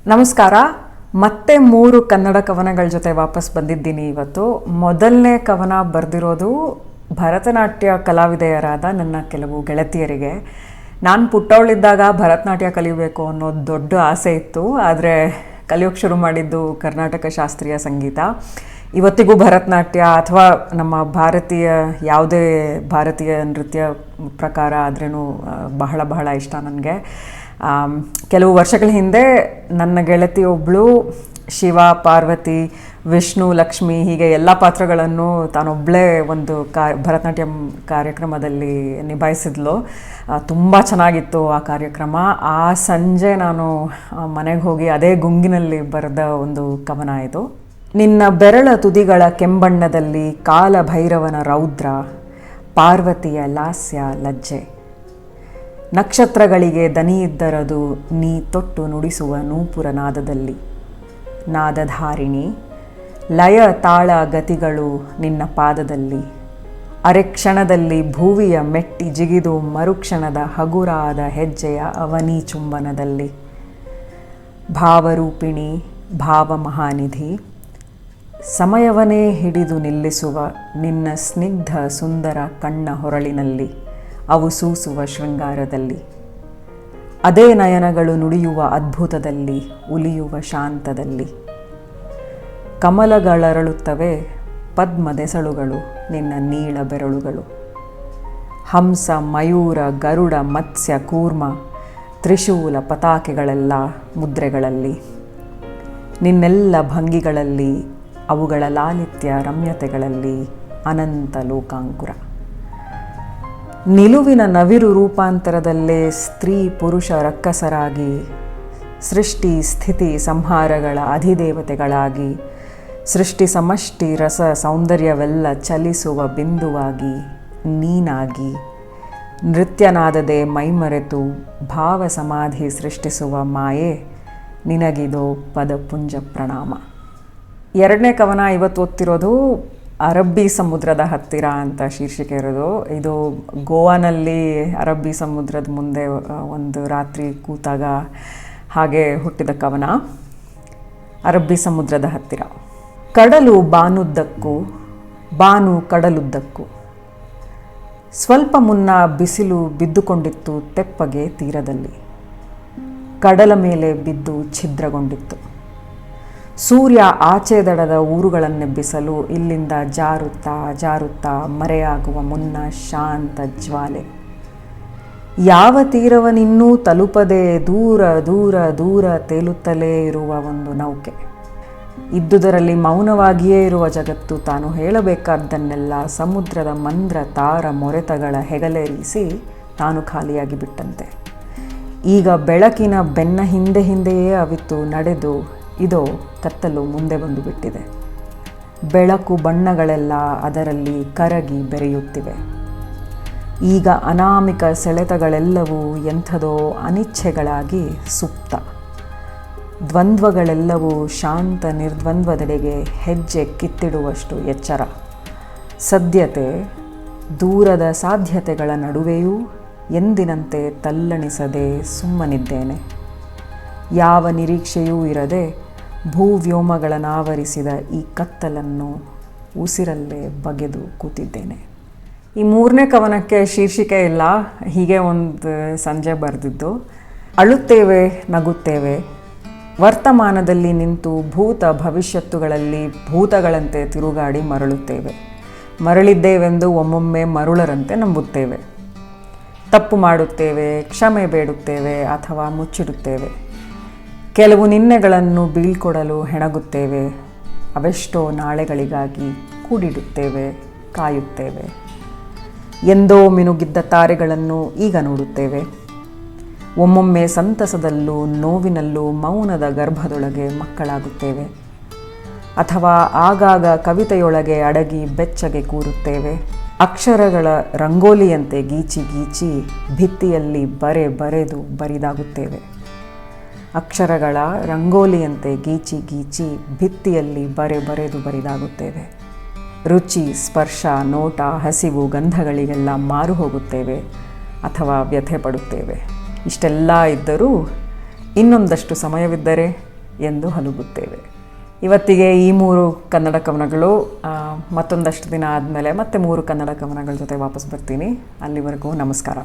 ನಮಸ್ಕಾರ. ಮತ್ತೆ 3 ಕನ್ನಡ ಕವನಗಳ ಜೊತೆ ವಾಪಸ್ ಬಂದಿದ್ದೀನಿ ಇವತ್ತು. ಮೊದಲನೇ ಕವನ ಬರೆದಿರೋದು ಭರತನಾಟ್ಯ ಕಲಾವಿದೆಯರಾದ ನನ್ನ ಕೆಲವು ಗೆಳತಿಯರಿಗೆ. ನಾನು ಪುಟ್ಟವಳಿದ್ದಾಗ ಭರತನಾಟ್ಯ ಕಲಿಯಬೇಕು ಅನ್ನೋದು ದೊಡ್ಡ ಆಸೆ ಇತ್ತು. ಆದರೆ ಕಲಿಯೋಕ್ಕೆ ಶುರು ಮಾಡಿದ್ದು ಕರ್ನಾಟಕ ಶಾಸ್ತ್ರೀಯ ಸಂಗೀತ. ಇವತ್ತಿಗೂ ಭರತನಾಟ್ಯ ಅಥವಾ ನಮ್ಮ ಯಾವುದೇ ಭಾರತೀಯ ನೃತ್ಯ ಪ್ರಕಾರ ಆದ್ರೂ ಬಹಳ ಇಷ್ಟ ನನಗೆ. ಕೆಲವು ವರ್ಷಗಳ ಹಿಂದೆ ನನ್ನ ಗೆಳತಿಯೊಬ್ಬಳು ಶಿವ, ಪಾರ್ವತಿ, ವಿಷ್ಣು, ಲಕ್ಷ್ಮಿ ಹೀಗೆ ಎಲ್ಲ ಪಾತ್ರಗಳನ್ನು ತಾನೊಬ್ಬಳೇ ಒಂದು ಭರತನಾಟ್ಯಂ ಕಾರ್ಯಕ್ರಮದಲ್ಲಿ ನಿಭಾಯಿಸಿದ್ಲು. ತುಂಬ ಚೆನ್ನಾಗಿತ್ತು ಆ ಕಾರ್ಯಕ್ರಮ. ಆ ಸಂಜೆ ನಾನು ಮನೆಗೆ ಹೋಗಿ ಅದೇ ಗುಂಗಿನಲ್ಲಿ ಬರೆದ ಒಂದು ಕವನ ಇದು. ನಿನ್ನ ಬೆರಳ ತುದಿಗಳ ಕೆಂಬಣ್ಣದಲ್ಲಿ ಕಾಲಭೈರವನ ರೌದ್ರ, ಪಾರ್ವತಿಯ ಲಾಸ್ಯ ಲಜ್ಜೆ. ನಕ್ಷತ್ರಗಳಿಗೆ ದನಿಯಿದ್ದರದು ನೀ ತೊಟ್ಟು ನುಡಿಸುವ ನೂಪುರ ನಾದದಲ್ಲಿ. ನಾದಧಾರಿಣಿ ಲಯ ತಾಳ ಗತಿಗಳು ನಿನ್ನ ಪಾದದಲ್ಲಿ. ಅರೆಕ್ಷಣದಲ್ಲಿ ಭುವಿಯ ಮೆಟ್ಟಿ ಜಿಗಿದು ಮರುಕ್ಷಣದ ಹಗುರಾದ ಹೆಜ್ಜೆಯ ಅವನಿ ಚುಂಬನದಲ್ಲಿ. ಭಾವರೂಪಿಣಿ ಭಾವಮಹಾನಿಧಿ, ಸಮಯವನ್ನೇ ಹಿಡಿದು ನಿಲ್ಲಿಸುವ ನಿನ್ನ ಸ್ನಿಗ್ಧ ಸುಂದರ ಕಣ್ಣ ಹೊರಳಿನಲ್ಲಿ, ಅವು ಸೂಸುವ ಶೃಂಗಾರದಲ್ಲಿ. ಅದೇ ನಯನಗಳು ನುಡಿಯುವ ಅದ್ಭುತದಲ್ಲಿ, ಉಲಿಯುವ ಶಾಂತದಲ್ಲಿ. ಕಮಲಗಳರಳುತ್ತವೆ ಪದ್ಮದೆಸಳುಗಳು ನಿನ್ನ ನೀಳ ಬೆರಳುಗಳು. ಹಂಸ, ಮಯೂರ, ಗರುಡ, ಮತ್ಸ್ಯ, ಕೂರ್ಮ, ತ್ರಿಶೂಲ, ಪತಾಕೆಗಳೆಲ್ಲ ಮುದ್ರೆಗಳಲ್ಲಿ. ನಿನ್ನೆಲ್ಲ ಭಂಗಿಗಳಲ್ಲಿ, ಅವುಗಳ ಲಾಲಿತ್ಯ ರಮ್ಯತೆಗಳಲ್ಲಿ ಅನಂತ ಲೋಕಾಂಕುರ. ನಿಲುವಿನ ನವಿರು ರೂಪಾಂತರದಲ್ಲೇ ಸ್ತ್ರೀ ಪುರುಷ ರಕ್ಕಸರಾಗಿ, ಸೃಷ್ಟಿ ಸ್ಥಿತಿ ಸಂಹಾರಗಳ ಅಧಿದೇವತೆಗಳಾಗಿ, ಸೃಷ್ಟಿ ಸಮಷ್ಟಿ ರಸ ಸೌಂದರ್ಯವೆಲ್ಲ ಚಲಿಸುವ ಬಿಂದುವಾಗಿ ನೀನಾಗಿ, ನೃತ್ಯನಾದದೆ ಮೈಮರೆತು ಭಾವ ಸಮಾಧಿ ಸೃಷ್ಟಿಸುವ ಮಾಯೆ ನಿನಗಿದೋ ಪದಪುಂಜ ಪ್ರಣಾಮ. ಎರಡನೇ ಕವನ ಇವತ್ತು ಓದ್ತಿರೋದು ಅರಬ್ಬಿ ಸಮುದ್ರದ ಹತ್ತಿರ ಅಂತ ಶೀರ್ಷಿಕೆ ಇರೋದು. ಇದು ಗೋವಾನಲ್ಲಿ ಅರಬ್ಬಿ ಸಮುದ್ರದ ಮುಂದೆ ಒಂದು ರಾತ್ರಿ ಕೂತಾಗ ಹಾಗೆ ಹುಟ್ಟಿದ ಕವನ. ಅರಬ್ಬಿ ಸಮುದ್ರದ ಹತ್ತಿರ. ಕಡಲು ಬಾನುದ್ದಕ್ಕೂ ಬಾನು ಕಡಲುದ್ದಕ್ಕೂ. ಸ್ವಲ್ಪ ಮುನ್ನ ಬಿಸಿಲು ಬಿದ್ದುಕೊಂಡಿತ್ತು ತೆಪ್ಪಗೆ ತೀರದಲ್ಲಿ. ಕಡಲ ಮೇಲೆ ಬಿದ್ದು ಛಿದ್ರಗೊಂಡಿತ್ತು. ಸೂರ್ಯ ಆಚೆ ದಡದ ಊರುಗಳನ್ನೆಬ್ಬಿಸಲು ಇಲ್ಲಿಂದ ಜಾರುತ್ತಾ ಮರೆಯಾಗುವ ಮುನ್ನ ಶಾಂತ ಜ್ವಾಲೆ. ಯಾವ ತೀರವನಿನ್ನೂ ತಲುಪದೆ ದೂರ ತೇಲುತ್ತಲೇ ಇರುವ ಒಂದು ನೌಕೆ. ಇದ್ದುದರಲ್ಲಿ ಮೌನವಾಗಿಯೇ ಇರುವ ಜಗತ್ತು ತಾನು ಹೇಳಬೇಕಾದ್ದನ್ನೆಲ್ಲ ಸಮುದ್ರದ ಮಂದ್ರ ತಾರ ಮೊರೆತಗಳ ಹೆಗಲೇರಿಸಿ ತಾನು ಖಾಲಿಯಾಗಿ ಬಿಟ್ಟಂತೆ. ಈಗ ಬೆಳಕಿನ ಬೆನ್ನ ಹಿಂದೆಯೇ ಅವಿತು ನಡೆದು ಇದೋ ಕತ್ತಲು ಮುಂದೆ ಬಂದು ಬಿಟ್ಟಿದೆ. ಬೆಳಕು ಬಣ್ಣಗಳೆಲ್ಲ ಅದರಲ್ಲಿ ಕರಗಿ ಬೆರೆಯುತ್ತಿವೆ. ಈಗ ಅನಾಮಿಕ ಸೆಳೆತಗಳೆಲ್ಲವೂ ಎಂಥದೋ ಅನಿಚ್ಛೆಗಳಾಗಿ ಸುಪ್ತ. ದ್ವಂದ್ವಗಳೆಲ್ಲವೂ ಶಾಂತ ನಿರ್ದ್ವಂದ್ವದೆಡೆಗೆ ಹೆಜ್ಜೆ ಕಿತ್ತಿಡುವಷ್ಟು ಎಚ್ಚರ. ಸದ್ಯತೆ ದೂರದ ಸಾಧ್ಯತೆಗಳ ನಡುವೆಯೂ ಎಂದಿನಂತೆ ತಲ್ಲಣಿಸದೆ ಸುಮ್ಮನಿದ್ದೇನೆ. ಯಾವ ನಿರೀಕ್ಷೆಯೂ ಇರದೆ ಭೂವ್ಯೋಮಗಳನ್ನಾವರಿಸಿದ ಈ ಕತ್ತಲನ್ನು ಉಸಿರಲ್ಲೇ ಬಗೆದು ಕೂತಿದ್ದೇನೆ. ಈ 3ನೇ ಕವನಕ್ಕೆ ಶೀರ್ಷಿಕೆ ಇಲ್ಲ, ಹೀಗೆ ಒಂದು ಸಂಜೆ ಬರೆದಿದ್ದು. ಅಳುತ್ತೇವೆ, ನಗುತ್ತೇವೆ, ವರ್ತಮಾನದಲ್ಲಿ ನಿಂತು ಭೂತ ಭವಿಷ್ಯತ್ತುಗಳಲ್ಲಿ ಭೂತಗಳಂತೆ ತಿರುಗಾಡಿ ಮರಳುತ್ತೇವೆ. ಮರಳಿದ್ದೇವೆಂದು ಒಮ್ಮೊಮ್ಮೆ ಮರುಳರಂತೆ ನಂಬುತ್ತೇವೆ. ತಪ್ಪು ಮಾಡುತ್ತೇವೆ, ಕ್ಷಮೆ ಬೇಡುತ್ತೇವೆ ಅಥವಾ ಮುಚ್ಚಿಡುತ್ತೇವೆ. ಕೆಲವು ನಿನ್ನೆಗಳನ್ನು ಬೀಳ್ಕೊಡಲು ಹೆಣಗುತ್ತೇವೆ. ಅವೆಷ್ಟೋ ನಾಳೆಗಳಿಗಾಗಿ ಕೂಡಿಡುತ್ತೇವೆ, ಕಾಯುತ್ತೇವೆ. ಎಂದೋ ಮಿನುಗಿದ್ದ ತಾರೆಗಳನ್ನು ಈಗ ನೋಡುತ್ತೇವೆ. ಒಮ್ಮೊಮ್ಮೆ ಸಂತಸದಲ್ಲೂ ನೋವಿನಲ್ಲೂ ಮೌನದ ಗರ್ಭದೊಳಗೆ ಮಕ್ಕಳಾಗುತ್ತೇವೆ. ಅಥವಾ ಆಗಾಗ ಕವಿತೆಯೊಳಗೆ ಅಡಗಿ ಬೆಚ್ಚಗೆ ಕೂರುತ್ತೇವೆ. ಅಕ್ಷರಗಳ ರಂಗೋಲಿಯಂತೆ ಗೀಚಿ ಭಿತ್ತಿಯಲ್ಲಿ ಬರೆದು ಬರಿದಾಗುತ್ತೇವೆ. ಅಕ್ಷರಗಳ ರಂಗೋಲಿಯಂತೆ ಗೀಚಿ ಭಿತ್ತಿಯಲ್ಲಿ ಬರೆದು ಬರಿದಾಗುತ್ತೇವೆ. ರುಚಿ, ಸ್ಪರ್ಶ, ನೋಟ, ಹಸಿವು, ಗಂಧಗಳಿಗೆಲ್ಲ ಮಾರು ಹೋಗುತ್ತೇವೆ ಅಥವಾ ವ್ಯಥೆ ಪಡುತ್ತೇವೆ. ಇಷ್ಟೆಲ್ಲ ಇದ್ದರೂ ಇನ್ನೊಂದಷ್ಟು ಸಮಯವಿದ್ದರೆ ಎಂದು ಹಲುಬುತ್ತೇವೆ. ಇವತ್ತಿಗೆ ಈ 3 ಕನ್ನಡ ಕವನಗಳು. ಮತ್ತೊಂದಷ್ಟು ದಿನ ಆದಮೇಲೆ ಮತ್ತೆ 3 ಕನ್ನಡ ಕವನಗಳ ಜೊತೆ ವಾಪಸ್ ಬರ್ತೀನಿ. ಅಲ್ಲಿವರೆಗೂ ನಮಸ್ಕಾರ.